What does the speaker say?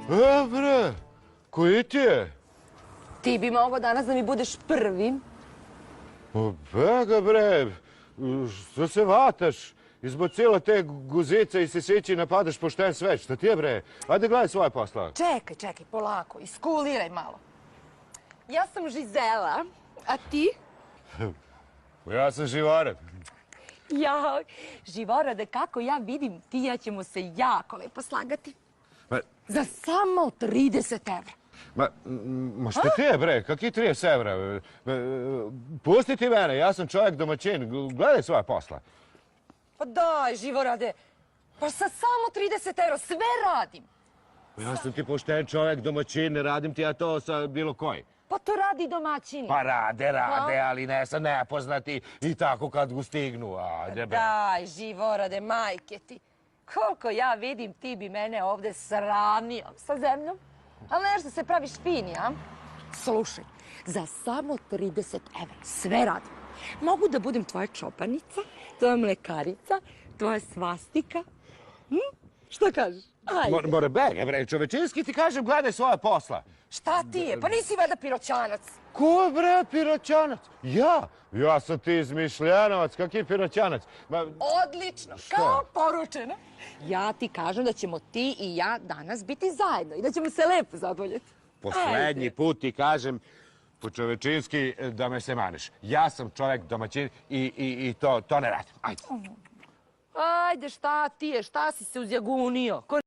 Bre, koji ti je? Ti bi mogao danas da mi budeš prvi. Bega bre, što se vataš? Izbacila te guzice i se sići napadaš pošten svet. Šta ti je bre? Ajde gledaj svoje posla. Čekaj, polako, iskuliraj malo. Ja sam Žizela, a ti? Ja sam Živore. Ja, Živorade, kako ja vidim, ti i ja ćemo se jako lepo slagati. Za samo 30 evra. Ma šta ti je bre, kakvi 30 evra? Pusti ti mene, ja sam čovjek domaćin, gledaj svoje posla. Pa daj, Živorade, pa sa samo 30 evra sve radim. Ja sam ti pošten čovjek domaćin, ne radim ti ja to sa bilo koji. Pa to radi domaćini. Pa rade, ali ne sa nepoznati i tako kad gu stignu. Ajde bre. Daj, Živorade, majke ti. Koliko ja vidim, ti bi mene ovde sravnio sa zemljom. Ali nešto se praviš fini, a? Slušaj, za samo 30 evra sve radim. Mogu da budem tvoja čopanica, tvoja mlekarica, tvoja svastika. Šta kažeš? Ajde. More bege, bre, čovečinski ti kažem, gledaj svoje posla. Šta ti je? Pa nisi valjda piroćanac. Ko bre, piroćanac? Ja? Ja sam ti izmišljanovac, kaki piroćanac? Odlično, kao poručeno. Ja ti kažem da ćemo ti i ja danas biti zajedno i da ćemo se lepo zadovoljiti. Poslednji put ti kažem, po čovečinski, da me se maneš. Ja sam čovjek domaćin i to ne radim. Ajde. Ajde, šta ti je? Šta si se uzjagunio?